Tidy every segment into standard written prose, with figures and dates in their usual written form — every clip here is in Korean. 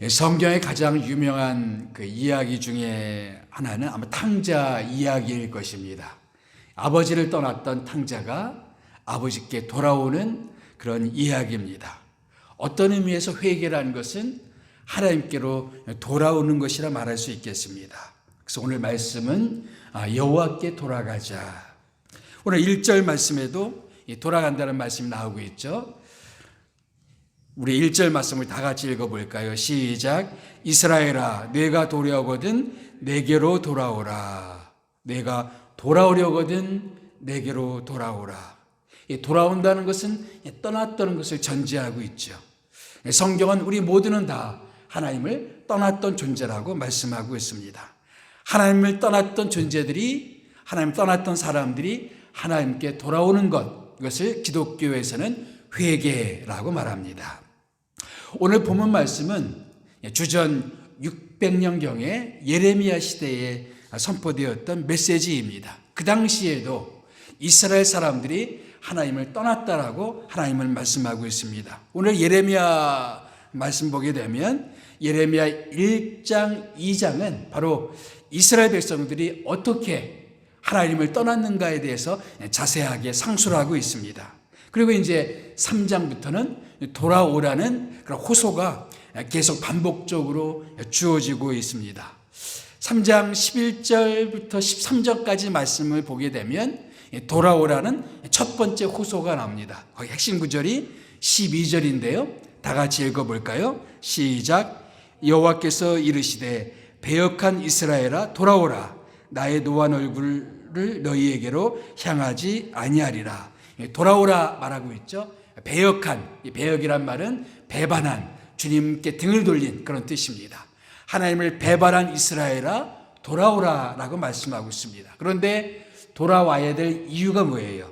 성경의 가장 유명한 그 이야기 중에 하나는 아마 탕자 이야기일 것입니다. 아버지를 떠났던 탕자가 아버지께 돌아오는 그런 이야기입니다. 어떤 의미에서 회개라는 것은 하나님께로 돌아오는 것이라 말할 수 있겠습니다. 그래서 오늘 말씀은 여호와께 돌아가자. 오늘 1절 말씀에도 돌아간다는 말씀이 나오고 있죠. 우리 1절 말씀을 다 같이 읽어볼까요? 시작. 이스라엘아, 내가 돌아오거든 내게로 돌아오라. 내가 돌아오려거든 내게로 돌아오라. 돌아온다는 것은 떠났다는 것을 전제하고 있죠. 성경은 우리 모두는 다 하나님을 떠났던 존재라고 말씀하고 있습니다. 하나님을 떠났던 존재들이, 하나님 떠났던 사람들이 하나님께 돌아오는 것, 이것을 기독교에서는 회개라고 말합니다. 오늘 본문 말씀은 주전 600년경에 예레미야 시대에 선포되었던 메시지입니다. 그 당시에도 이스라엘 사람들이 하나님을 떠났다라고 하나님은 말씀하고 있습니다. 오늘 예레미야 말씀 보게 되면 예레미야 1장, 2장은 바로 이스라엘 백성들이 어떻게 하나님을 떠났는가에 대해서 자세하게 상수를 하고 있습니다. 그리고 이제 3장부터는 돌아오라는 그런 호소가 계속 반복적으로 주어지고 있습니다. 3장 11절부터 13절까지 말씀을 보게 되면 돌아오라는 첫 번째 호소가 나옵니다. 거기 핵심 구절이 12절인데요. 다 같이 읽어볼까요? 시작. 여호와께서 이르시되 배역한 이스라엘아 돌아오라. 나의 노한 얼굴을 너희에게로 향하지 아니하리라. 돌아오라 말하고 있죠. 배역한, 이 배역이란 말은 배반한, 주님께 등을 돌린 그런 뜻입니다. 하나님을 배반한 이스라엘아 돌아오라라고 말씀하고 있습니다. 그런데 돌아와야 될 이유가 뭐예요?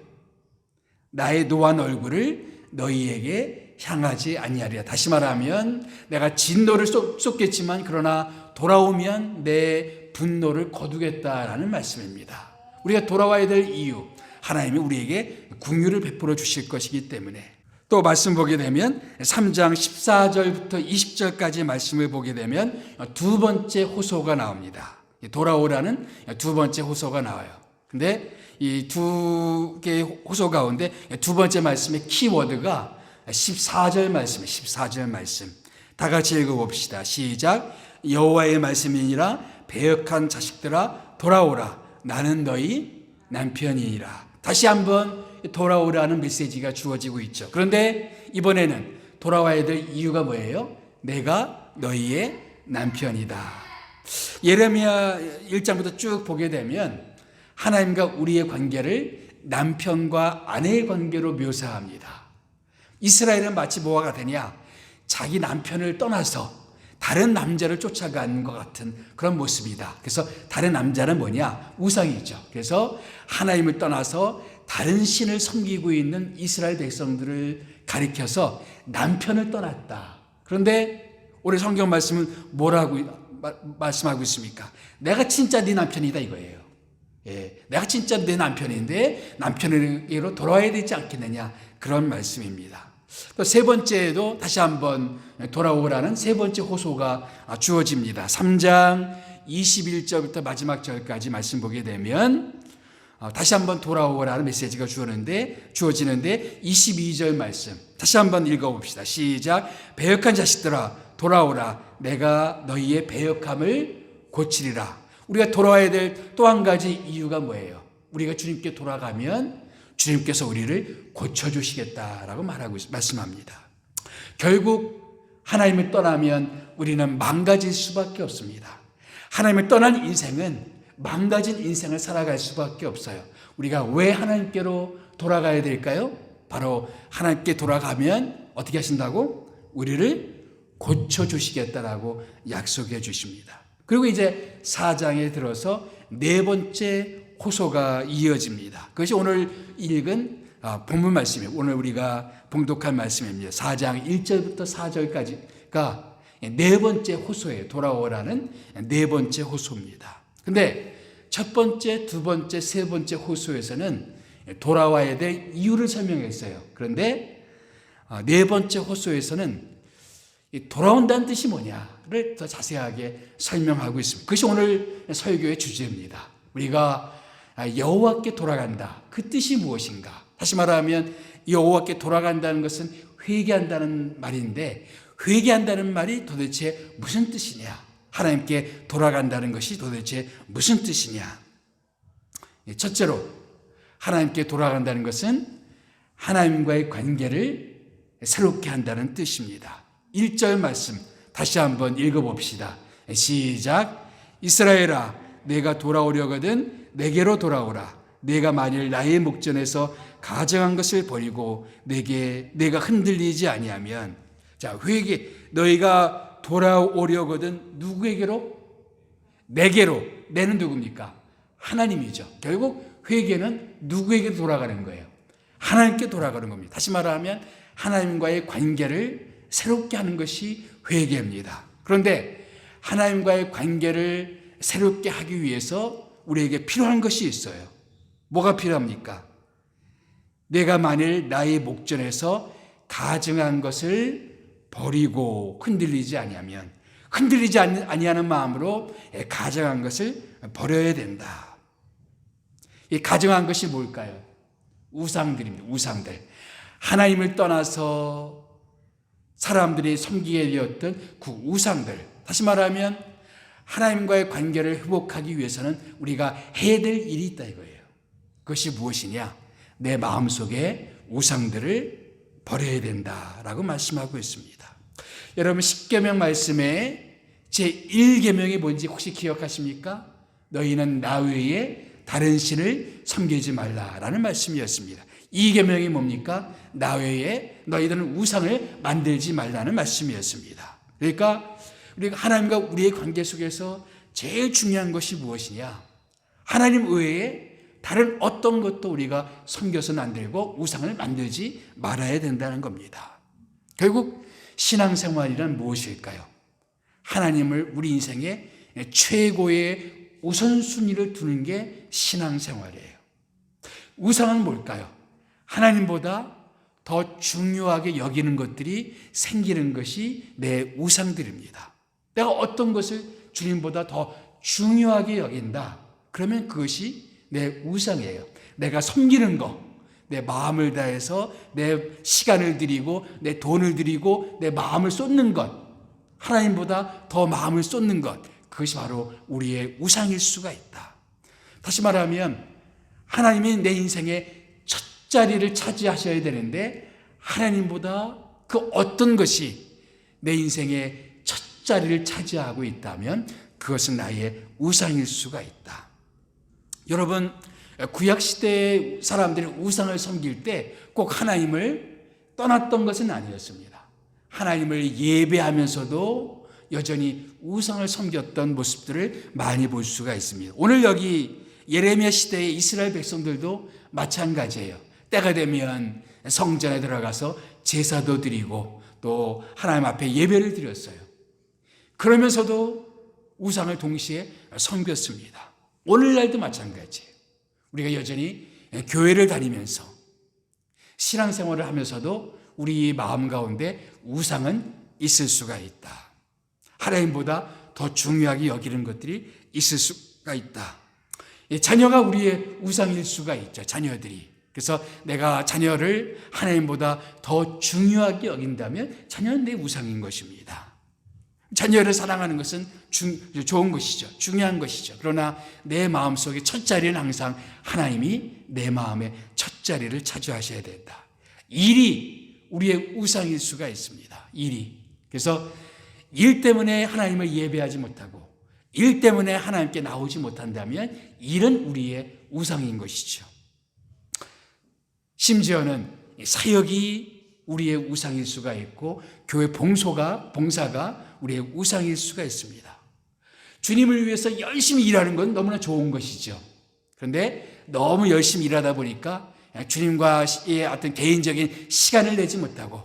나의 노한 얼굴을 너희에게 향하지 아니하리라. 다시 말하면 내가 진노를 쏟겠지만 그러나 돌아오면 내 분노를 거두겠다라는 말씀입니다. 우리가 돌아와야 될 이유, 하나님이 우리에게 긍휼을 베풀어 주실 것이기 때문에. 또 말씀 보게 되면 3장 14절부터 20절까지 말씀을 보게 되면 두 번째 호소가 나옵니다. 돌아오라는 두 번째 호소가 나와요. 근데 이 두 개의 호소 가운데 두 번째 말씀의 키워드가 14절 말씀이에요. 14절 말씀. 다 같이 읽어봅시다. 시작. 여호와의 말씀이니라 배역한 자식들아 돌아오라. 나는 너희 남편이니라. 다시 한번 돌아오라는 메시지가 주어지고 있죠. 그런데 이번에는 돌아와야 될 이유가 뭐예요? 내가 너희의 남편이다. 예레미야 1장부터 쭉 보게 되면 하나님과 우리의 관계를 남편과 아내의 관계로 묘사합니다. 이스라엘은 마치 뭐와 같으냐? 자기 남편을 떠나서 다른 남자를 쫓아가는 것 같은 그런 모습이다. 그래서 다른 남자는 뭐냐? 우상이죠. 그래서 하나님을 떠나서 다른 신을 섬기고 있는 이스라엘 백성들을 가리켜서 남편을 떠났다. 그런데 오늘 성경 말씀은 뭐라고 말씀하고 있습니까? 내가 진짜 네 남편이다 이거예요. 내가 진짜 내 남편인데 남편에게로 돌아와야 되지 않겠느냐, 그런 말씀입니다. 또 세 번째에도 다시 한번 돌아오라는 세 번째 호소가 주어집니다. 3장 21절부터 마지막 절까지 말씀 보게 되면 다시 한번 돌아오라는 메시지가 주어지는데 22절 말씀 다시 한번 읽어봅시다. 시작. 배역한 자식들아 돌아오라. 내가 너희의 배역함을 고치리라. 우리가 돌아와야 될 또 한 가지 이유가 뭐예요? 우리가 주님께 돌아가면 주님께서 우리를 고쳐주시겠다라고 말씀합니다. 결국 하나님을 떠나면 우리는 망가질 수밖에 없습니다. 하나님을 떠난 인생은 망가진 인생을 살아갈 수밖에 없어요. 우리가 왜 하나님께로 돌아가야 될까요? 바로 하나님께 돌아가면 어떻게 하신다고? 우리를 고쳐주시겠다라고 약속해 주십니다. 그리고 이제 4장에 들어서 네 번째 호소가 이어집니다. 그것이 오늘 읽은 본문 말씀이에요. 오늘 우리가 봉독할 말씀입니다. 4장 1절부터 4절까지가 네 번째 호소예요. 돌아오라는 네 번째 호소입니다. 근데 첫 번째, 두 번째, 세 번째 호소에서는 돌아와야 될 이유를 설명했어요. 그런데 네 번째 호소에서는 이 돌아온다는 뜻이 뭐냐를 더 자세하게 설명하고 있습니다. 그것이 오늘 설교의 주제입니다. 우리가 여호와께 돌아간다. 그 뜻이 무엇인가? 다시 말하면 여호와께 돌아간다는 것은 회개한다는 말인데, 회개한다는 말이 도대체 무슨 뜻이냐? 하나님께 돌아간다는 것이 도대체 무슨 뜻이냐? 첫째로, 하나님께 돌아간다는 것은 하나님과의 관계를 새롭게 한다는 뜻입니다. 1절 말씀 다시 한번 읽어봅시다. 시작. 이스라엘아, 내가 돌아오려거든 내게로 돌아오라. 내가 만일 나의 목전에서 가정한 것을 버리고 내가 흔들리지 아니하면, 자, 회개, 너희가 돌아오려거든 누구에게로? 내게로. 내는 누굽니까? 하나님이죠. 결국 회개는 누구에게 돌아가는 거예요? 하나님께 돌아가는 겁니다. 다시 말하면 하나님과의 관계를 새롭게 하는 것이 회개입니다. 그런데 하나님과의 관계를 새롭게 하기 위해서 우리에게 필요한 것이 있어요. 뭐가 필요합니까? 내가 만일 나의 목전에서 가증한 것을 버리고 흔들리지 아니하면, 흔들리지 아니하는 마음으로 가증한 것을 버려야 된다. 이 가증한 것이 뭘까요? 우상들입니다. 우상들. 하나님을 떠나서 사람들이 섬기게 되었던 그 우상들. 다시 말하면 하나님과의 관계를 회복하기 위해서는 우리가 해야 될 일이 있다 이거예요. 그것이 무엇이냐? 내 마음속에 우상들을 버려야 된다라고 말씀하고 있습니다. 여러분, 십계명 말씀에 제1계명이 뭔지 혹시 기억하십니까? 너희는 나 외에 다른 신을 섬기지 말라라는 말씀이었습니다. 2계명이 뭡니까? 나 외에 너희들은 우상을 만들지 말라는 말씀이었습니다. 그러니까 우리가 하나님과 우리의 관계 속에서 제일 중요한 것이 무엇이냐? 하나님 외에 다른 어떤 것도 우리가 섬겨서는 안 되고 우상을 만들지 말아야 된다는 겁니다. 결국 신앙생활이란 무엇일까요? 하나님을 우리 인생의 최고의 우선순위를 두는 게 신앙생활이에요. 우상은 뭘까요? 하나님보다 더 중요하게 여기는 것들이 생기는 것이 내 우상들입니다. 내가 어떤 것을 주님보다 더 중요하게 여긴다. 그러면 그것이 내 우상이에요. 내가 섬기는 것, 내 마음을 다해서 내 시간을 드리고 내 돈을 드리고 내 마음을 쏟는 것, 하나님보다 더 마음을 쏟는 것, 그것이 바로 우리의 우상일 수가 있다. 다시 말하면 하나님이 내 인생의 첫 자리를 차지하셔야 되는데 하나님보다 그 어떤 것이 내 인생의 첫 자리를 차지하고 있다면 그것은 나의 우상일 수가 있다. 여러분, 구약시대의 사람들이 우상을 섬길 때 꼭 하나님을 떠났던 것은 아니었습니다. 하나님을 예배하면서도 여전히 우상을 섬겼던 모습들을 많이 볼 수가 있습니다. 오늘 여기 예레미야 시대의 이스라엘 백성들도 마찬가지예요. 때가 되면 성전에 들어가서 제사도 드리고 또 하나님 앞에 예배를 드렸어요. 그러면서도 우상을 동시에 섬겼습니다. 오늘날도 마찬가지예요. 우리가 여전히 교회를 다니면서 신앙생활을 하면서도 우리 마음 가운데 우상은 있을 수가 있다. 하나님보다 더 중요하게 여기는 것들이 있을 수가 있다. 자녀가 우리의 우상일 수가 있죠. 자녀들이. 그래서 내가 자녀를 하나님보다 더 중요하게 여긴다면 자녀는 내 우상인 것입니다. 자녀를 사랑하는 것은 좋은 것이죠. 중요한 것이죠. 그러나 내 마음속에 첫 자리는 항상 하나님이 내 마음의 첫 자리를 차지하셔야 된다. 일이 우리의 우상일 수가 있습니다. 일이. 그래서 일 때문에 하나님을 예배하지 못하고 일 때문에 하나님께 나오지 못한다면 일은 우리의 우상인 것이죠. 심지어는 사역이 우리의 우상일 수가 있고 교회 봉사가 우리의 우상일 수가 있습니다. 주님을 위해서 열심히 일하는 건 너무나 좋은 것이죠. 그런데 너무 열심히 일하다 보니까 주님과의 어떤 개인적인 시간을 내지 못하고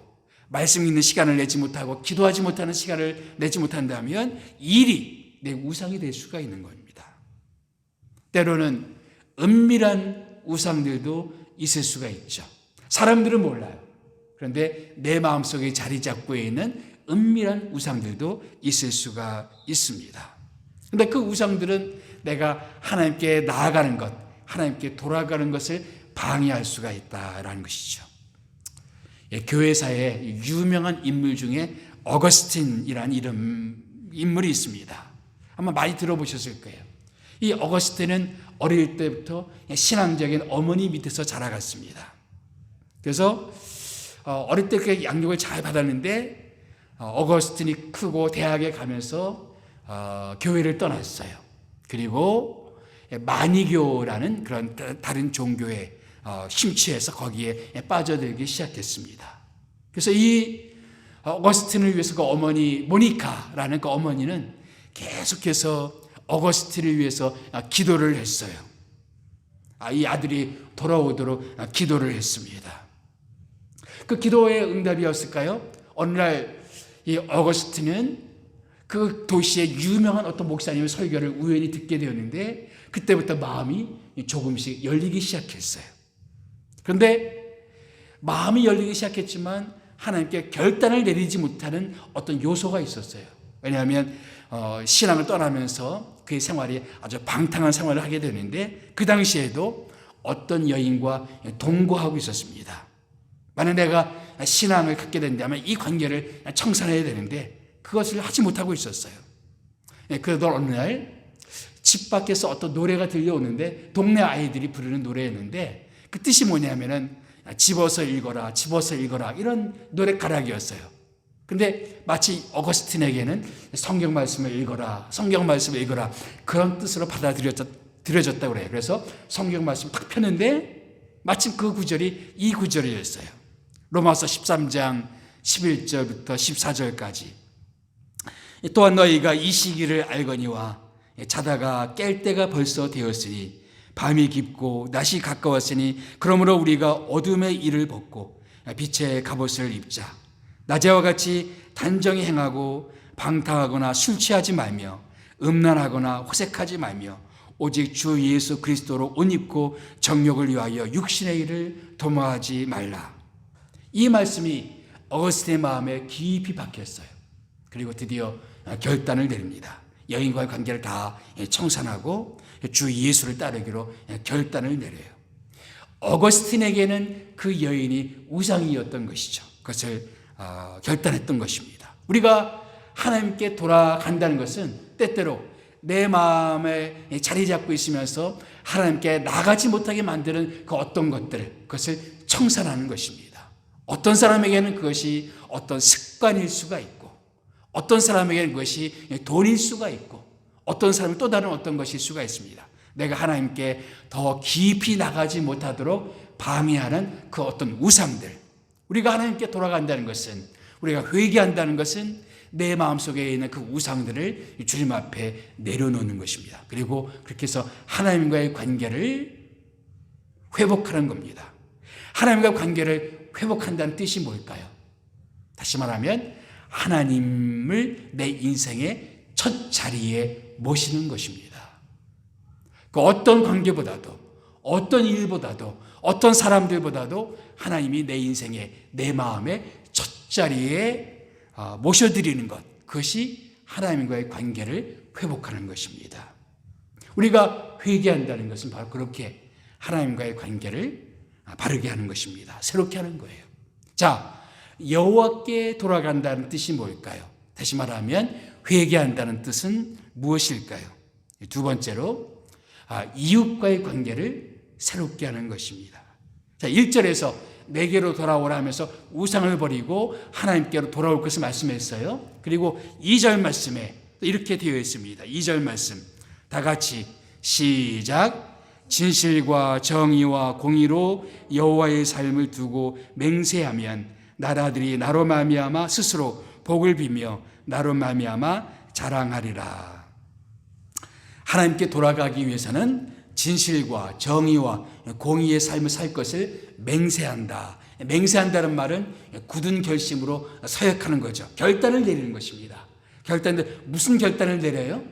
말씀 읽는 시간을 내지 못하고 기도하지 못하는 시간을 내지 못한다면 일이 내 우상이 될 수가 있는 겁니다. 때로는 은밀한 우상들도 있을 수가 있죠. 사람들은 몰라요. 그런데 내 마음속에 자리 잡고 있는 은밀한 우상들도 있을 수가 있습니다. 근데 그 우상들은 내가 하나님께 나아가는 것, 하나님께 돌아가는 것을 방해할 수가 있다라는 것이죠. 교회사에 유명한 인물 중에 어거스틴이라는 인물이 있습니다. 아마 많이 들어보셨을 거예요. 이 어거스틴은 어릴 때부터 신앙적인 어머니 밑에서 자라갔습니다. 그래서 어릴 때 그 양육을 잘 받았는데 어거스틴이 크고 대학에 가면서 교회를 떠났어요. 그리고 마니교라는 그런 다른 종교에 심취해서 거기에 빠져들기 시작했습니다. 그래서 이 어거스틴을 위해서 그 어머니 모니카라는 그 어머니는 계속해서 어거스틴을 위해서 기도를 했어요. 이 아들이 돌아오도록 기도를 했습니다. 그 기도의 응답이었을까요? 어느 날 이 어거스틴은 그 도시의 유명한 어떤 목사님의 설교를 우연히 듣게 되었는데 그때부터 마음이 조금씩 열리기 시작했어요. 그런데 마음이 열리기 시작했지만 하나님께 결단을 내리지 못하는 어떤 요소가 있었어요. 왜냐하면 신앙을 떠나면서 그의 생활이 아주 방탕한 생활을 하게 되는데 그 당시에도 어떤 여인과 동거하고 있었습니다. 만약 내가 신앙을 갖게 된다면 이 관계를 청산해야 되는데 그것을 하지 못하고 있었어요. 그러다 어느 날 집 밖에서 어떤 노래가 들려오는데 동네 아이들이 부르는 노래였는데 그 뜻이 뭐냐면은 집어서 읽어라, 집어서 읽어라 이런 노래가락이었어요. 근데 마치 어거스틴에게는 성경 말씀을 읽어라, 성경 말씀을 읽어라 그런 뜻으로 받아들여졌다고 그래요. 그래서 성경 말씀을 딱 폈는데 마침 그 구절이 이 구절이었어요. 로마서 13장 11절부터 14절까지. 또한 너희가 이 시기를 알거니와 자다가 깰 때가 벌써 되었으니 밤이 깊고 낮이 가까웠으니 그러므로 우리가 어둠의 일을 벗고 빛의 갑옷을 입자. 낮에와 같이 단정히 행하고 방탕하거나 술 취하지 말며 음란하거나 호색하지 말며 오직 주 예수 그리스도로 옷 입고 정욕을 위하여 육신의 일을 도모하지 말라. 이 말씀이 어거스틴의 마음에 깊이 박혔어요. 그리고 드디어 결단을 내립니다. 여인과의 관계를 다 청산하고 주 예수를 따르기로 결단을 내려요. 어거스틴에게는 그 여인이 우상이었던 것이죠. 그것을 결단했던 것입니다. 우리가 하나님께 돌아간다는 것은 때때로 내 마음에 자리 잡고 있으면서 하나님께 나가지 못하게 만드는 그 어떤 것들, 그것을 청산하는 것입니다. 어떤 사람에게는 그것이 어떤 습관일 수가 있고 어떤 사람에게는 그것이 돈일 수가 있고 어떤 사람은 또 다른 어떤 것일 수가 있습니다. 내가 하나님께 더 깊이 나가지 못하도록 방해하는 그 어떤 우상들. 우리가 하나님께 돌아간다는 것은, 우리가 회개한다는 것은 내 마음속에 있는 그 우상들을 주님 앞에 내려놓는 것입니다. 그리고 그렇게 해서 하나님과의 관계를 회복하는 겁니다. 하나님과 관계를 회복한다는 뜻이 뭘까요? 다시 말하면 하나님을 내 인생의 첫 자리에 모시는 것입니다. 그 어떤 관계보다도 어떤 일보다도 어떤 사람들보다도 하나님이 내 인생의 내 마음의 첫 자리에 모셔드리는 것, 그것이 하나님과의 관계를 회복하는 것입니다. 우리가 회개한다는 것은 바로 그렇게 하나님과의 관계를 바르게 하는 것입니다. 새롭게 하는 거예요. 자, 여호와께 돌아간다는 뜻이 뭘까요? 다시 말하면 회개한다는 뜻은 무엇일까요? 두 번째로 이웃과의 관계를 새롭게 하는 것입니다. 자, 1절에서 내게로 돌아오라면서 우상을 버리고 하나님께로 돌아올 것을 말씀했어요. 그리고 2절 말씀에 이렇게 되어 있습니다. 2절 말씀 다 같이 시작. 진실과 정의와 공의로 여호와의 삶을 두고 맹세하면 나라들이 나로 말미암아 스스로 복을 비며 나로 말미암아 자랑하리라. 하나님께 돌아가기 위해서는 진실과 정의와 공의의 삶을 살 것을 맹세한다. 맹세한다는 말은 굳은 결심으로 서약하는 거죠. 결단을 내리는 것입니다. 무슨 결단을 내려요?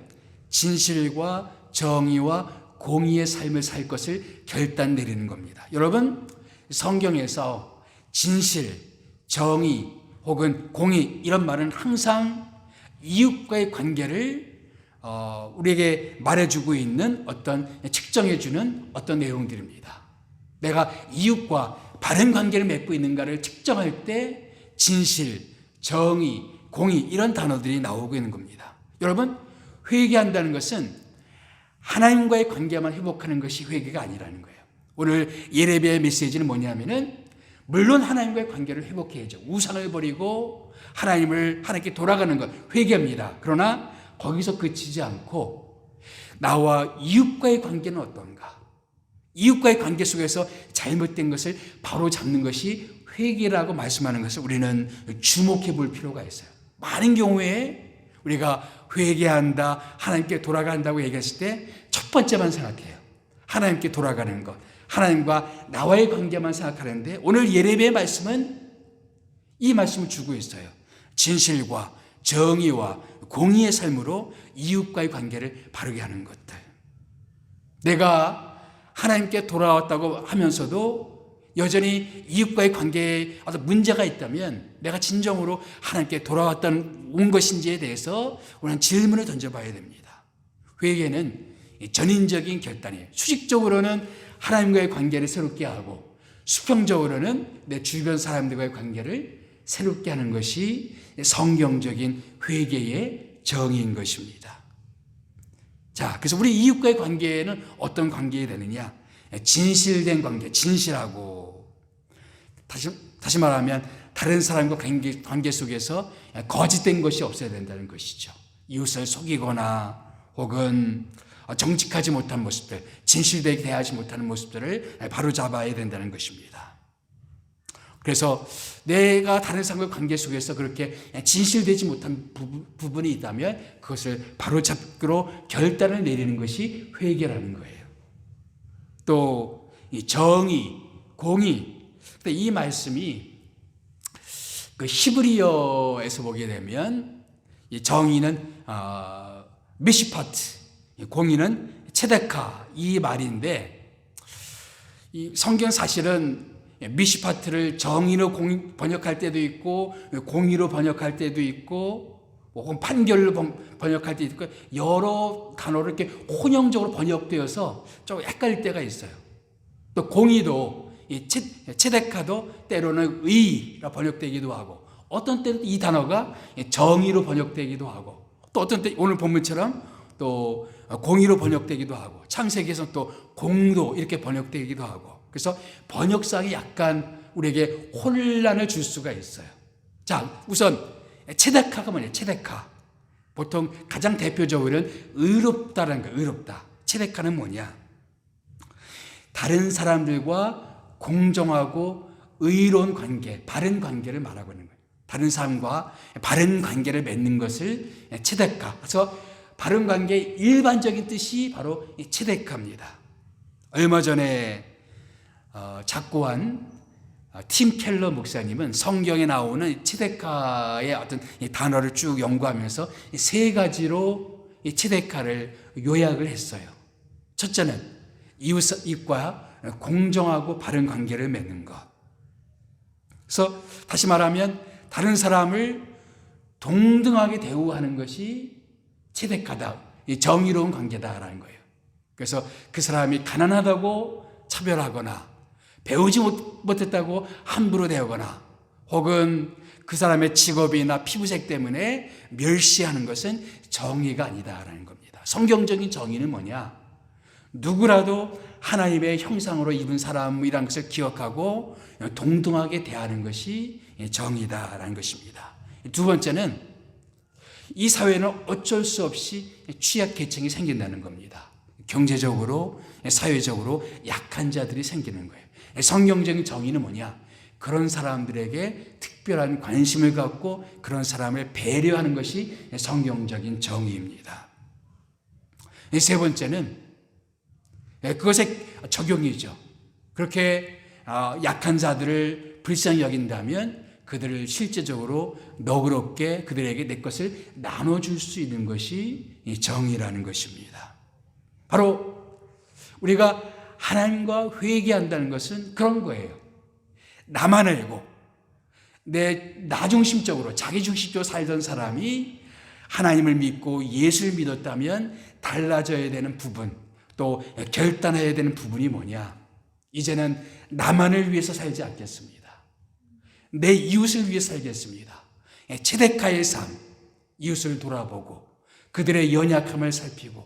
진실과 정의와 공의의 삶을 살 것을 결단 내리는 겁니다. 여러분, 성경에서 진실, 정의 혹은 공의 이런 말은 항상 이웃과의 관계를 우리에게 말해주고 있는 어떤 측정해주는 어떤 내용들입니다. 내가 이웃과 바른 관계를 맺고 있는가를 측정할 때 진실, 정의, 공의 이런 단어들이 나오고 있는 겁니다. 여러분, 회개한다는 것은 하나님과의 관계만 회복하는 것이 회개가 아니라는 거예요. 오늘 예레미야의 메시지는 뭐냐면은 물론 하나님과의 관계를 회복해야죠. 우상을 버리고 하나님께 돌아가는 것 회개입니다. 그러나 거기서 그치지 않고 나와 이웃과의 관계는 어떤가? 이웃과의 관계 속에서 잘못된 것을 바로 잡는 것이 회개라고 말씀하는 것을 우리는 주목해 볼 필요가 있어요. 많은 경우에 우리가 회개한다, 하나님께 돌아간다고 얘기했을 때 첫 번째만 생각해요. 하나님께 돌아가는 것, 하나님과 나와의 관계만 생각하는데 오늘 예레미야의 말씀은 이 말씀을 주고 있어요. 진실과 정의와 공의의 삶으로 이웃과의 관계를 바르게 하는 것들. 내가 하나님께 돌아왔다고 하면서도 여전히 이웃과의 관계에 어떤 문제가 있다면 내가 진정으로 하나님께 돌아왔다는 온 것인지에 대해서 우리는 질문을 던져봐야 됩니다. 회개는 전인적인 결단이에요. 수직적으로는 하나님과의 관계를 새롭게 하고 수평적으로는 내 주변 사람들과의 관계를 새롭게 하는 것이 성경적인 회개의 정의인 것입니다. 자, 그래서 우리 이웃과의 관계는 어떤 관계가 되느냐? 진실된 관계, 진실하고 다시 말하면 다른 사람과 관계 속에서 거짓된 것이 없어야 된다는 것이죠. 이웃을 속이거나 혹은 정직하지 못한 모습들, 진실되게 대하지 못하는 모습들을 바로잡아야 된다는 것입니다. 그래서 내가 다른 사람과 관계 속에서 그렇게 진실되지 못한 부분이 있다면 그것을 바로잡기로 결단을 내리는 것이 회개라는 거예요. 또 이 정의, 공의, 이 말씀이 그 히브리어에서 보게 되면 이 정의는 미시파트, 공의는 체데카 이 말인데 이 성경 사실은 미시파트를 정의로 번역할 때도 있고 공의로 번역할 때도 있고 혹은 판결로 번역할 때도 있고 여러 단어로 이렇게 혼용적으로 번역되어서 좀 헷갈릴 때가 있어요. 또 공의도 이 체데카도 때로는 의라 번역되기도 하고 어떤 때는 이 단어가 정의로 번역되기도 하고 또 어떤 때 오늘 본문처럼 또 공의로 번역되기도 하고 창세기에서 또 공도 이렇게 번역되기도 하고 그래서 번역상이 약간 우리에게 혼란을 줄 수가 있어요. 자, 우선 체데카가 뭐냐? 체데카. 보통 가장 대표적으로는 의롭다라는 거예요. 의롭다. 체데카는 뭐냐? 다른 사람들과 공정하고 의로운 관계, 바른 관계를 말하고 있는 거예요. 다른 사람과 바른 관계를 맺는 것을 체데카. 그래서 바른 관계의 일반적인 뜻이 바로 체데카입니다. 얼마 전에 작고한 팀 켈러 목사님은 성경에 나오는 체데카의 어떤 단어를 쭉 연구하면서 세 가지로 이 체데카를 요약을 했어요. 첫째는 이웃과 공정하고 바른 관계를 맺는 것. 그래서 다시 말하면 다른 사람을 동등하게 대우하는 것이 체데카다, 정의로운 관계다라는 거예요. 그래서 그 사람이 가난하다고 차별하거나 배우지 못했다고 함부로 대하거나 혹은 그 사람의 직업이나 피부색 때문에 멸시하는 것은 정의가 아니다라는 겁니다. 성경적인 정의는 뭐냐? 누구라도 하나님의 형상으로 입은 사람이라는 것을 기억하고 동등하게 대하는 것이 정의다라는 것입니다. 두 번째는 이 사회는 어쩔 수 없이 취약계층이 생긴다는 겁니다. 경제적으로, 사회적으로 약한 자들이 생기는 거예요. 성경적인 정의는 뭐냐? 그런 사람들에게 특별한 관심을 갖고 그런 사람을 배려하는 것이 성경적인 정의입니다. 세 번째는 그것의 적용이죠. 그렇게 약한 자들을 불쌍히 여긴다면 그들을 실제적으로 너그럽게 그들에게 내 것을 나눠줄 수 있는 것이 정의라는 것입니다. 바로 우리가 하나님과 회개한다는 것은 그런 거예요. 나만 알고 내 나중심적으로 자기중심적으로 살던 사람이 하나님을 믿고 예수를 믿었다면 달라져야 되는 부분, 또 결단해야 되는 부분이 뭐냐? 이제는 나만을 위해서 살지 않겠습니다. 내 이웃을 위해 살겠습니다. 체데카의 삶, 이웃을 돌아보고 그들의 연약함을 살피고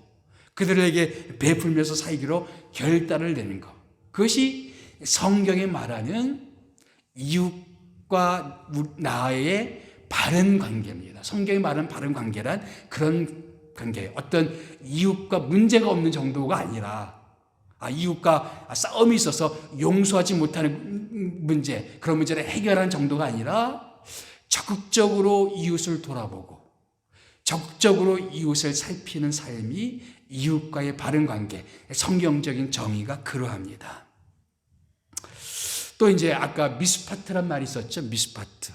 그들에게 베풀면서 살기로 결단을 내는 것. 그것이 성경이 말하는 이웃과 나의 바른 관계입니다. 성경이 말하는 바른 관계란 그런 관계예요. 어떤 이웃과 문제가 없는 정도가 아니라 이웃과 싸움이 있어서 용서하지 못하는 문제, 그런 문제를 해결하는 정도가 아니라 적극적으로 이웃을 돌아보고 적극적으로 이웃을 살피는 삶이 이웃과의 바른 관계, 성경적인 정의가 그러합니다. 또 이제 아까 미스파트란 말이 있었죠. 미스파트.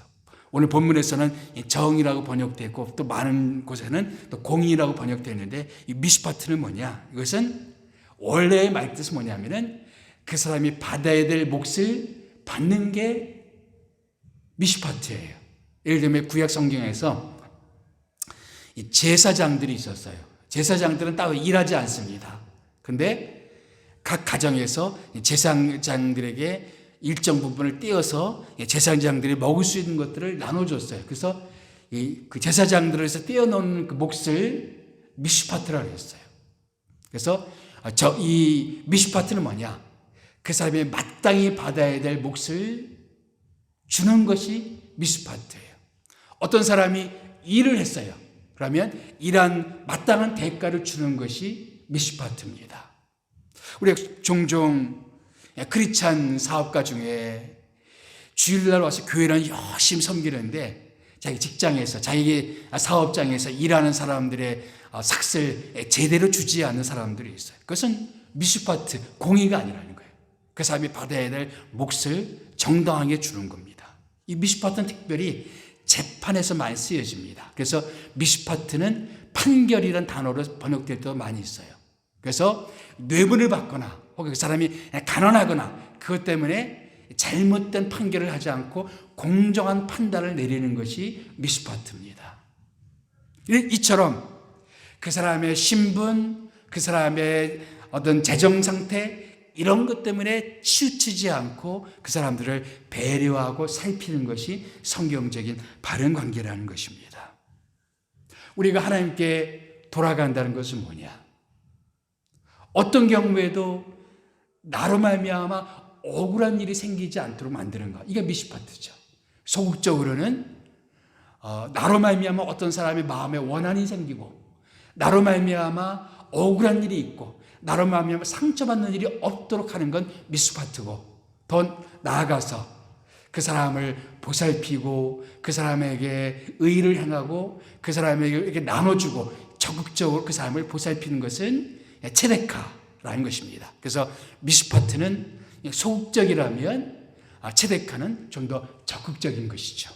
오늘 본문에서는 정이라고 번역되고 또 많은 곳에는 또 공의라고 번역되어 있는데 이 미스파트는 뭐냐? 이것은 원래의 말뜻은 뭐냐면은 그 사람이 받아야 될 몫을 받는 게 미스파트예요. 예를 들면 구약 성경에서 제사장들이 있었어요. 제사장들은 따로 일하지 않습니다. 근데 각 가정에서 제사장들에게 일정 부분을 떼어서 제사장들이 먹을 수 있는 것들을 나눠줬어요. 그래서 그 제사장들에서 떼어놓은 그 몫을 미슈파트라고 했어요. 그래서 이 미슈파트는 뭐냐? 그 사람이 마땅히 받아야 될 몫을 주는 것이 미슈파트예요. 어떤 사람이 일을 했어요. 그러면 일한 마땅한 대가를 주는 것이 미슈파트입니다. 우리가 종종 크리스찬 사업가 중에 주일날 와서 교회를 열심히 섬기는데 자기 직장에서 자기 사업장에서 일하는 사람들의 삭슬 제대로 주지 않는 사람들이 있어요. 그것은 미슈파트, 공의가 아니라는 거예요. 그 사람이 받아야 될 몫을 정당하게 주는 겁니다. 이 미슈파트는 특별히 재판에서 많이 쓰여집니다. 그래서 미슈파트는 판결이라는 단어로 번역될 때도 많이 있어요. 그래서 뇌물을 받거나 혹은 그 사람이 가난하거나 그것 때문에 잘못된 판결을 하지 않고 공정한 판단을 내리는 것이 미슈파트입니다. 이처럼 그 사람의 신분, 그 사람의 어떤 재정 상태 이런 것 때문에 치우치지 않고 그 사람들을 배려하고 살피는 것이 성경적인 바른 관계라는 것입니다. 우리가 하나님께 돌아간다는 것은 뭐냐? 어떤 경우에도 나로 말미암아 억울한 일이 생기지 않도록 만드는 것. 이게 미슈파트죠. 소극적으로는 나로 말미암아 어떤 사람의 마음에 원한이 생기고 나로 말미암아 억울한 일이 있고 나로 말미암아 상처받는 일이 없도록 하는 건 미슈파트고 더 나아가서 그 사람을 보살피고 그 사람에게 의를 행하고 그 사람에게 이렇게 나눠주고 적극적으로 그 사람을 보살피는 것은 체데카라는 것입니다. 그래서 미슈파트는 소극적이라면 체데카는 좀 더 적극적인 것이죠.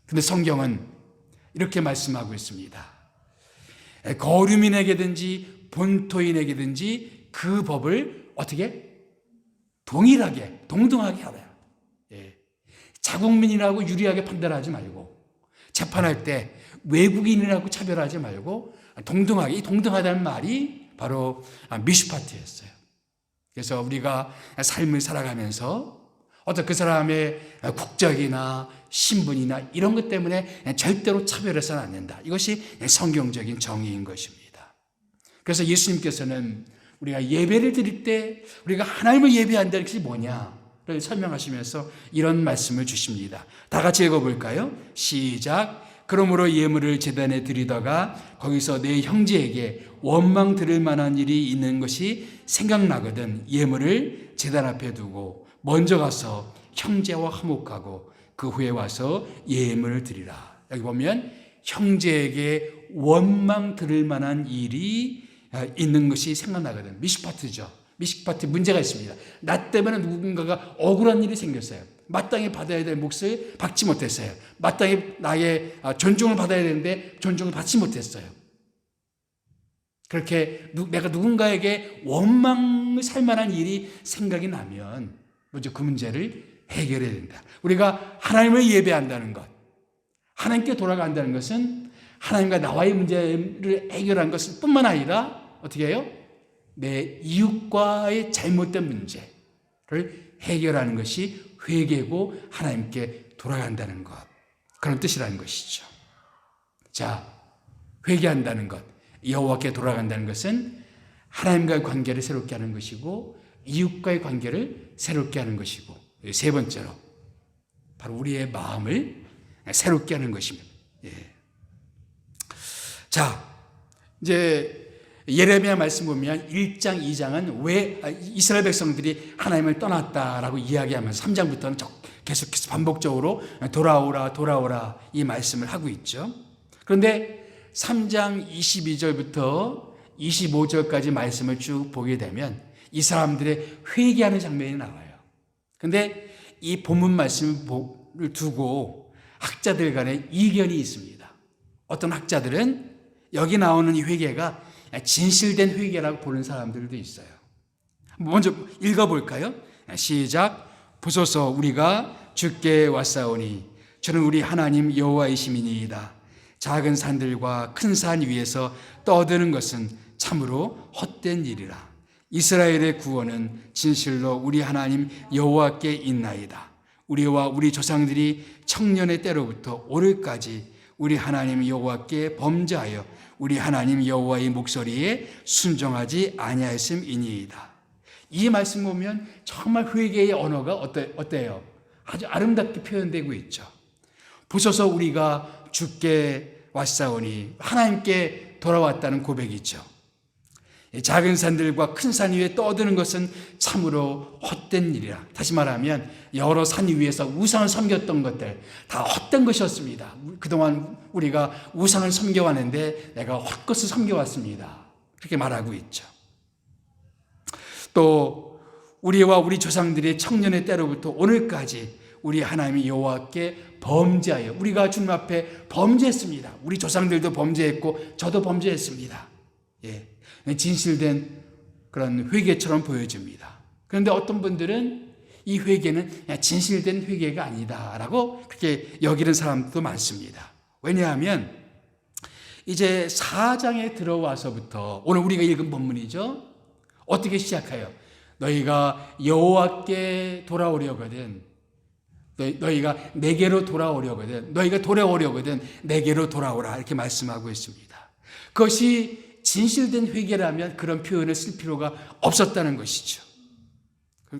근데 성경은 이렇게 말씀하고 있습니다. 거류민에게든지 본토인에게든지 그 법을 어떻게? 동일하게, 동등하게 하라. 자국민이라고 유리하게 판단하지 말고 재판할 때 외국인이라고 차별하지 말고 동등하게, 이 동등하다는 말이 바로 미슈파트였어요. 그래서 우리가 삶을 살아가면서 어떤 그 사람의 국적이나 신분이나 이런 것 때문에 절대로 차별해서는 안 된다. 이것이 성경적인 정의인 것입니다. 그래서 예수님께서는 우리가 예배를 드릴 때 우리가 하나님을 예배한다는 것이 뭐냐를 설명하시면서 이런 말씀을 주십니다. 다 같이 읽어볼까요? 시작. 그러므로 예물을 제단에 드리다가 거기서 내 형제에게 원망 들을 만한 일이 있는 것이 생각나거든 예물을 제단 앞에 두고 먼저 가서 형제와 화목하고 그 후에 와서 예물을 드리라. 여기 보면 형제에게 원망 들을 만한 일이 있는 것이 생각나거든. 미슈파트죠. 미슈파트 문제가 있습니다. 나 때문에 누군가가 억울한 일이 생겼어요. 마땅히 받아야 될 몫을 받지 못했어요. 마땅히 나의 존중을 받아야 되는데 존중을 받지 못했어요. 그렇게 내가 누군가에게 원망을 살 만한 일이 생각이 나면 먼저 그 문제를 해결해야 된다. 우리가 하나님을 예배한다는 것, 하나님께 돌아간다는 것은 하나님과 나와의 문제를 해결한 것을 뿐만 아니라 어떻게 해요? 내 이웃과의 잘못된 문제를 해결하는 것이 회개고 하나님께 돌아간다는 것, 그런 뜻이라는 것이죠. 자, 회개한다는 것, 여호와께 돌아간다는 것은 하나님과의 관계를 새롭게 하는 것이고 이웃과의 관계를 새롭게 하는 것이고, 세 번째로 바로 우리의 마음을 새롭게 하는 것입니다. 예. 자, 이제 예레미야 말씀 보면 1장, 2장은 왜 이스라엘 백성들이 하나님을 떠났다라고 이야기하면서 3장부터는 계속해서 반복적으로 돌아오라 이 말씀을 하고 있죠. 그런데 3장 22절부터 25절까지 말씀을 쭉 보게 되면 이 사람들의 회개하는 장면이 나와요. 그런데 이 본문 말씀을 두고 학자들 간에 이견이 있습니다. 어떤 학자들은 여기 나오는 이 회개가 진실된 회개라고 보는 사람들도 있어요. 먼저 읽어볼까요? 시작. 보소서, 우리가 주께 왔사오니 저는 우리 하나님 여호와이심이니이다. 작은 산들과 큰 산 위에서 떠드는 것은 참으로 헛된 일이라. 이스라엘의 구원은 진실로 우리 하나님 여호와께 있나이다. 우리와 우리 조상들이 청년의 때로부터 오늘까지 우리 하나님 여호와께 범죄하여 우리 하나님 여호와의 목소리에 순종하지 아니하였음이니이다. 이 말씀 보면 정말 회개의 언어가 어때요? 아주 아름답게 표현되고 있죠. 보소서, 우리가 주께 왔사오니 하나님께 돌아왔다는 고백이죠. 작은 산들과 큰 산 위에 떠드는 것은 참으로 헛된 일이라. 다시 말하면 여러 산 위에서 우상을 섬겼던 것들 다 헛된 것이었습니다. 그동안 우리가 우상을 섬겨왔는데 내가 헛것을 섬겨왔습니다. 그렇게 말하고 있죠. 또 우리와 우리 조상들의 청년의 때로부터 오늘까지 우리 하나님 여호와께 범죄하여, 우리가 주님 앞에 범죄했습니다. 우리 조상들도 범죄했고 저도 범죄했습니다. 예. 진실된 그런 회개처럼 보여집니다. 그런데 어떤 분들은 이 회개는 진실된 회개가 아니다라고 그렇게 여기는 사람도 많습니다. 왜냐하면 이제 4장에 들어와서부터 오늘 우리가 읽은 본문이죠. 어떻게 시작해요? 너희가 여호와께 돌아오려거든, 너희가 내게로 돌아오려거든, 너희가 돌아오려거든 내게로 돌아오라, 이렇게 말씀하고 있습니다. 그것이 진실된 회개라면 그런 표현을 쓸 필요가 없었다는 것이죠.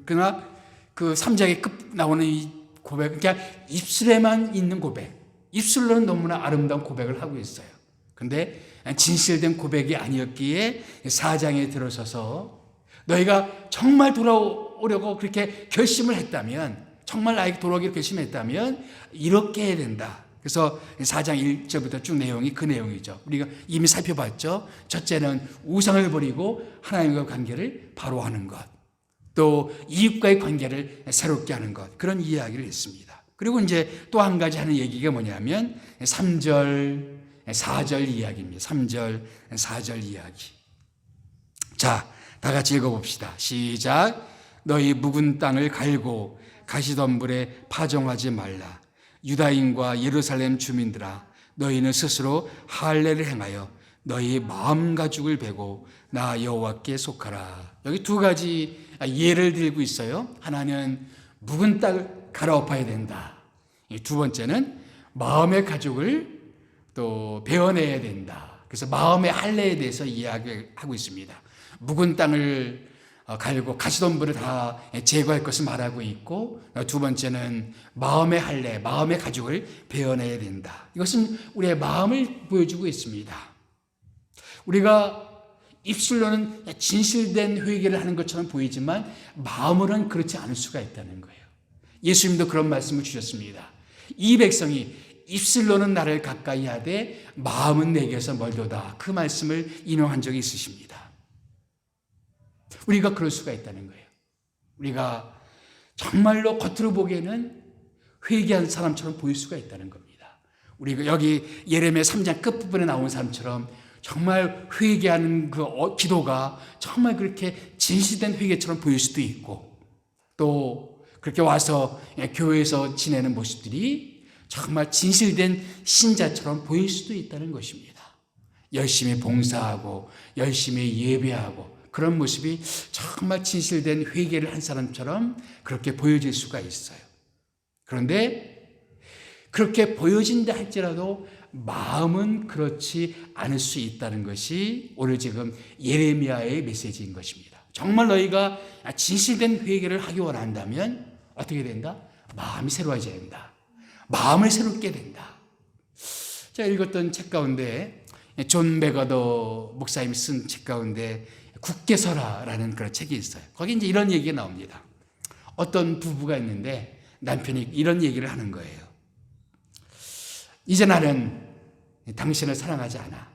그러나 그 3장에 나오는 이 고백은 그냥 입술에만 있는 고백, 입술로는 너무나 아름다운 고백을 하고 있어요. 그런데 진실된 고백이 아니었기에 4장에 들어서서 너희가 정말 돌아오려고 그렇게 결심을 했다면, 정말 나에게 돌아오기를 결심했다면 이렇게 해야 된다. 그래서 4장 1절부터 쭉 내용이 그 내용이죠. 우리가 이미 살펴봤죠. 첫째는 우상을 버리고 하나님과 관계를 바로 하는 것, 또 이웃과의 관계를 새롭게 하는 것, 그런 이야기를 했습니다. 그리고 이제 또 한 가지 하는 얘기가 뭐냐면 3절, 4절 이야기입니다. 3절, 4절 이야기. 자, 다 같이 읽어봅시다. 시작. 너희 묵은 땅을 갈고 가시덤불에 파종하지 말라. 유다인과 예루살렘 주민들아, 너희는 스스로 할례를 행하여 너희 마음 가죽을 베고 나 여호와께 속하라. 여기 두 가지 예를 들고 있어요. 하나는 묵은 땅을 갈아엎어야 된다. 두 번째는 마음의 가죽을 또 베어내야 된다. 그래서 마음의 할례에 대해서 이야기하고 있습니다. 묵은 땅을 갈고 가시덤불을 다 제거할 것을 말하고 있고, 두 번째는 마음의 할례, 마음의 가죽을 베어내야 된다. 이것은 우리의 마음을 보여주고 있습니다. 우리가 입술로는 진실된 회개를 하는 것처럼 보이지만 마음으로는 그렇지 않을 수가 있다는 거예요. 예수님도 그런 말씀을 주셨습니다. 이 백성이 입술로는 나를 가까이 하되 마음은 내게서 멀도다. 그 말씀을 인용한 적이 있으십니다. 우리가 그럴 수가 있다는 거예요. 우리가 정말로 겉으로 보기에는 회개한 사람처럼 보일 수가 있다는 겁니다. 우리가 여기 예레미야 3장 끝부분에 나온 사람처럼 정말 회개하는 그 기도가 정말 그렇게 진실된 회개처럼 보일 수도 있고, 또 그렇게 와서 교회에서 지내는 모습들이 정말 진실된 신자처럼 보일 수도 있다는 것입니다. 열심히 봉사하고 열심히 예배하고 그런 모습이 정말 진실된 회개를 한 사람처럼 그렇게 보여질 수가 있어요. 그런데 그렇게 보여진다 할지라도 마음은 그렇지 않을 수 있다는 것이 오늘 지금 예레미야의 메시지인 것입니다. 정말 너희가 진실된 회개를 하기 원한다면 어떻게 된다? 마음이 새로워져야 된다. 마음을 새롭게 된다. 제가 읽었던 책 가운데 존 맥어더 목사님이 쓴 책 가운데 굳게 서라라는 그런 책이 있어요. 거기 이제 이런 얘기가 나옵니다. 어떤 부부가 있는데 남편이 이런 얘기를 하는 거예요. 이제 나는 당신을 사랑하지 않아.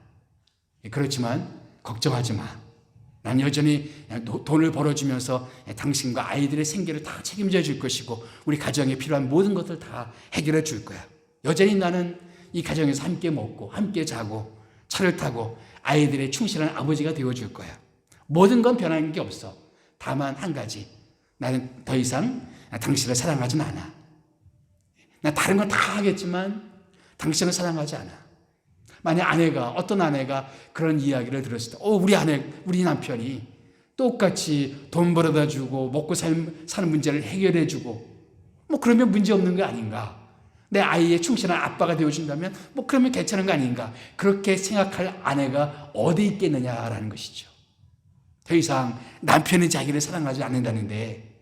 그렇지만 걱정하지 마. 난 여전히 돈을 벌어주면서 당신과 아이들의 생계를 다 책임져 줄 것이고 우리 가정에 필요한 모든 것들 다 해결해 줄 거야. 여전히 나는 이 가정에서 함께 먹고 함께 자고 차를 타고 아이들의 충실한 아버지가 되어줄 거야. 모든 건 변한 게 없어. 다만 한 가지. 나는 더 이상 당신을 사랑하진 않아. 나 다른 건 다 하겠지만 당신을 사랑하지 않아. 만약 어떤 아내가 그런 이야기를 들었을 때, 우리 남편이 똑같이 돈 벌어다 주고 먹고 사는 문제를 해결해 주고, 그러면 문제 없는 거 아닌가? 내 아이의 충실한 아빠가 되어준다면, 그러면 괜찮은 거 아닌가? 그렇게 생각할 아내가 어디 있겠느냐라는 것이죠. 더 이상 남편이 자기를 사랑하지 않는다는데,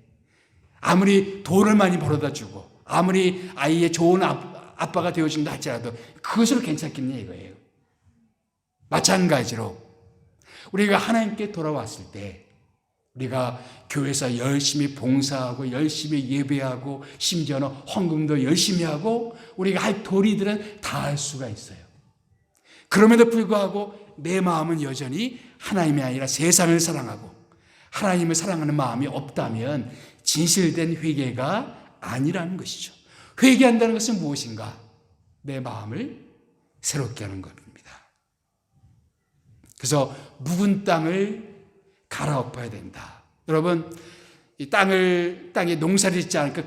아무리 돈을 많이 벌어다 주고, 아무리 아이의 좋은 아빠가 되어준다 할지라도 그것으로 괜찮겠냐 이거예요. 마찬가지로 우리가 하나님께 돌아왔을 때 우리가 교회에서 열심히 봉사하고 열심히 예배하고 심지어는 헌금도 열심히 하고 우리가 할 도리들은 다 할 수가 있어요. 그럼에도 불구하고 내 마음은 여전히 하나님이 아니라 세상을 사랑하고 하나님을 사랑하는 마음이 없다면 진실된 회개가 아니라는 것이죠. 회개한다는 것은 무엇인가? 내 마음을 새롭게 하는 겁니다. 그래서 묵은 땅을 갈아엎어야 된다. 여러분, 이 땅에 농사를 짓지 않고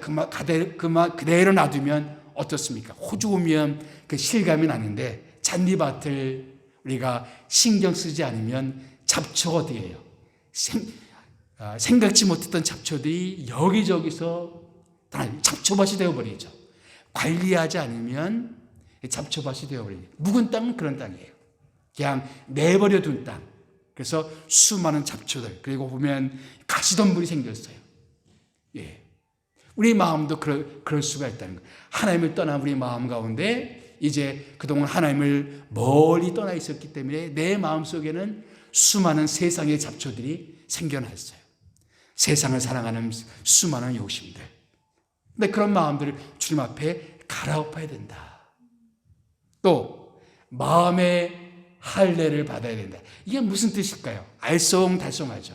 그대로 놔두면 어떻습니까? 호주 오면 그 실감이 나는데 잔디밭을 우리가 신경 쓰지 않으면 잡초가 어떻게 해요? 생각지 못했던 잡초들이 여기저기서 다 잡초밭이 되어버리죠. 관리하지 않으면 잡초밭이 되어버리죠. 묵은 땅은 그런 땅이에요. 그냥 내버려 둔 땅. 그래서 수많은 잡초들, 그리고 보면 가시덤불이 생겼어요. 예. 우리 마음도 그럴 수가 있다는 거예요. 하나님을 떠난 우리 마음 가운데 이제 그동안 하나님을 멀리 떠나 있었기 때문에 내 마음 속에는 수많은 세상의 잡초들이 생겨났어요. 세상을 사랑하는 수많은 욕심들. 근데 그런 마음들을 주님 앞에 갈아엎어야 된다. 또 마음의 할례를 받아야 된다. 이게 무슨 뜻일까요? 알쏭달쏭하죠.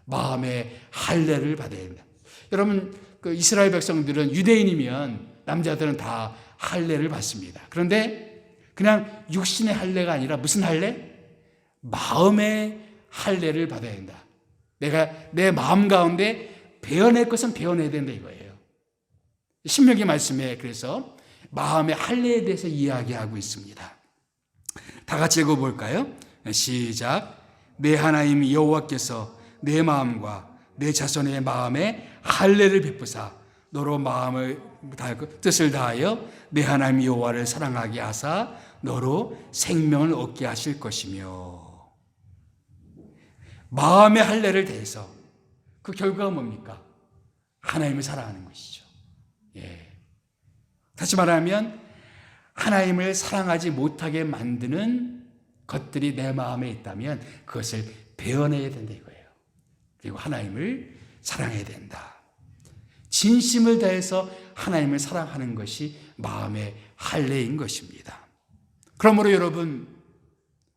마음의 할례를 받아야 된다. 여러분, 그 이스라엘 백성들은 유대인이면 남자들은 다 할례를 받습니다. 그런데 그냥 육신의 할례가 아니라 무슨 할례? 마음의 할례를 받아야 된다. 내가 내 마음 가운데 베어낼 것은 베어내야 된다 이거예요. 신명기 말씀에 그래서 마음의 할례에 대해서 이야기하고 있습니다. 다 같이 읽어볼까요? 시작. 내 하나님 여호와께서 내 마음과 내 자손의 마음에 할례를 베푸사 너로 마음을 다하고 뜻을 다하여 내 하나님 여호와를 사랑하게 하사 너로 생명을 얻게 하실 것이며. 마음의 할례를 대해서 그 결과가 뭡니까? 하나님을 사랑하는 것이죠. 예. 다시 말하면 하나님을 사랑하지 못하게 만드는 것들이 내 마음에 있다면 그것을 베어내야 된다 이거예요. 그리고 하나님을 사랑해야 된다. 진심을 다해서 하나님을 사랑하는 것이 마음의 할례인 것입니다. 그러므로 여러분,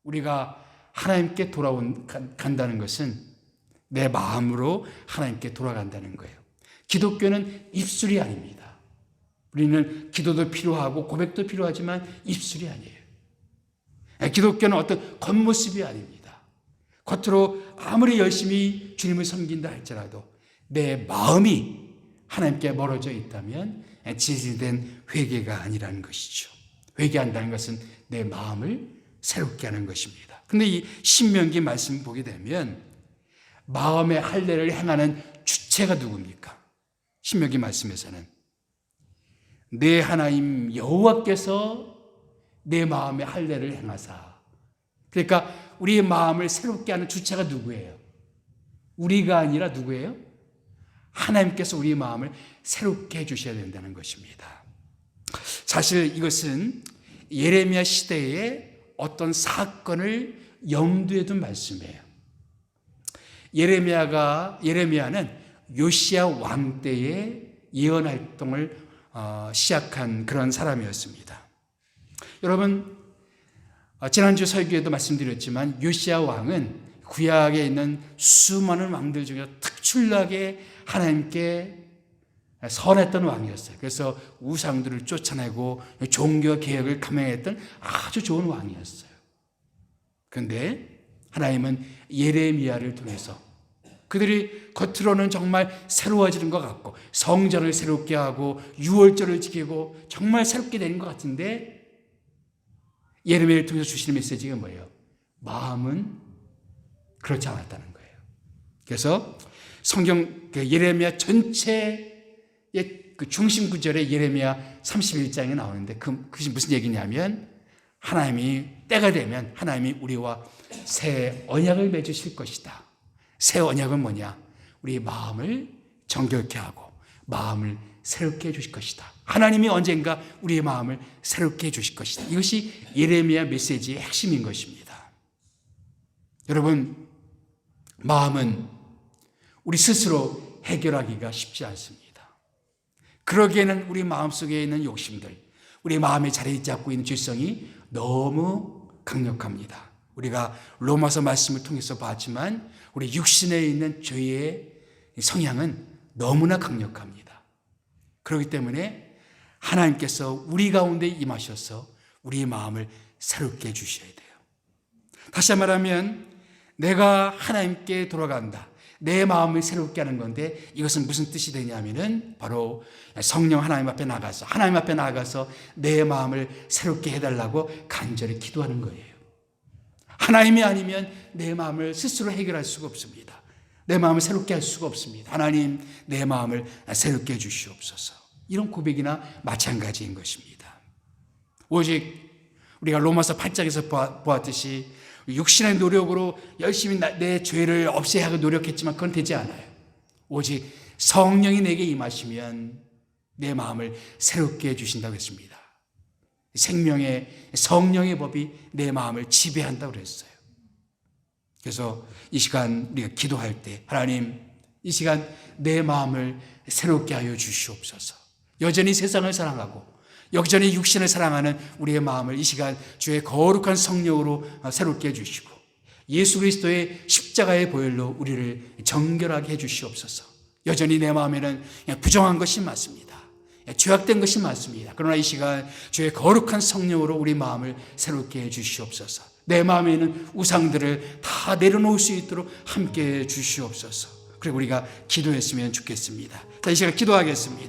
우리가 하나님께 간다는 것은 내 마음으로 하나님께 돌아간다는 거예요. 기독교는 입술이 아닙니다. 우리는 기도도 필요하고 고백도 필요하지만 입술이 아니에요. 기독교는 어떤 겉모습이 아닙니다. 겉으로 아무리 열심히 주님을 섬긴다 할지라도 내 마음이 하나님께 멀어져 있다면 진실된 회개가 아니라는 것이죠. 회개한다는 것은 내 마음을 새롭게 하는 것입니다. 근데 이 신명기 말씀 보게 되면 마음의 할례를 행하는 주체가 누굽니까? 신명기 말씀에서는 내 하나님 여호와께서 내 마음의 할례를 행하사. 그러니까 우리의 마음을 새롭게 하는 주체가 누구예요? 우리가 아니라 누구예요? 하나님께서 우리의 마음을 새롭게 해주셔야 된다는 것입니다. 사실 이것은 예레미야 시대의 어떤 사건을 염두에 둔 말씀이에요. 예레미야는 요시야 왕 때에 예언 활동을 시작한 그런 사람이었습니다. 여러분, 지난주 설교에도 말씀드렸지만 요시야 왕은 구약에 있는 수많은 왕들 중에 특출나게 하나님께 선했던 왕이었어요. 그래서 우상들을 쫓아내고 종교 개혁을 감행했던 아주 좋은 왕이었어요. 그런데 하나님은 예레미야를 통해서 그들이 겉으로는 정말 새로워지는 것 같고 성전을 새롭게 하고 유월절을 지키고 정말 새롭게 되는 것 같은데 예레미야를 통해서 주시는 메시지가 뭐예요? 마음은 그렇지 않았다는 거예요. 그래서 성경 예레미야 전체의 그 중심 구절에 예레미야 31장에 나오는데 그것이 무슨 얘기냐면 하나님이 때가 되면 하나님이 우리와 새 언약을 맺으실 것이다. 새 언약은 뭐냐? 우리의 마음을 정결케 하고 마음을 새롭게 해주실 것이다. 하나님이 언젠가 우리의 마음을 새롭게 해주실 것이다. 이것이 예레미야 메시지의 핵심인 것입니다. 여러분, 마음은 우리 스스로 해결하기가 쉽지 않습니다. 그러기에는 우리 마음속에 있는 욕심들, 우리 마음에 자리 잡고 있는 죄성이 너무 강력합니다. 우리가 로마서 말씀을 통해서 봤지만 우리 육신에 있는 죄의 성향은 너무나 강력합니다. 그렇기 때문에 하나님께서 우리 가운데 임하셔서 우리의 마음을 새롭게 해주셔야 돼요. 다시 말하면 내가 하나님께 돌아간다. 내 마음을 새롭게 하는 건데 이것은 무슨 뜻이 되냐면은 바로 성령 하나님 앞에 나가서 내 마음을 새롭게 해달라고 간절히 기도하는 거예요. 하나님이 아니면 내 마음을 스스로 해결할 수가 없습니다. 내 마음을 새롭게 할 수가 없습니다. 하나님, 내 마음을 새롭게 해 주시옵소서. 이런 고백이나 마찬가지인 것입니다. 오직 우리가 로마서 8장에서 보았듯이 육신의 노력으로 열심히 내 죄를 없애야 하고 노력했지만 그건 되지 않아요. 오직 성령이 내게 임하시면 내 마음을 새롭게 해주신다고 했습니다. 생명의 성령의 법이 내 마음을 지배한다고 그랬어요. 그래서 이 시간 우리가 기도할 때 하나님, 이 시간 내 마음을 새롭게 하여 주시옵소서. 여전히 세상을 사랑하고 여전히 육신을 사랑하는 우리의 마음을 이 시간 주의 거룩한 성령으로 새롭게 해주시고 예수 그리스도의 십자가의 보혈로 우리를 정결하게 해주시옵소서. 여전히 내 마음에는 부정한 것이 많습니다. 죄악된 것이 많습니다. 그러나 이 시간 주의 거룩한 성령으로 우리 마음을 새롭게 해주시옵소서. 내 마음에 있는 우상들을 다 내려놓을 수 있도록 함께해 주시옵소서. 그리고 우리가 기도했으면 좋겠습니다. 자, 이 시간 기도하겠습니다.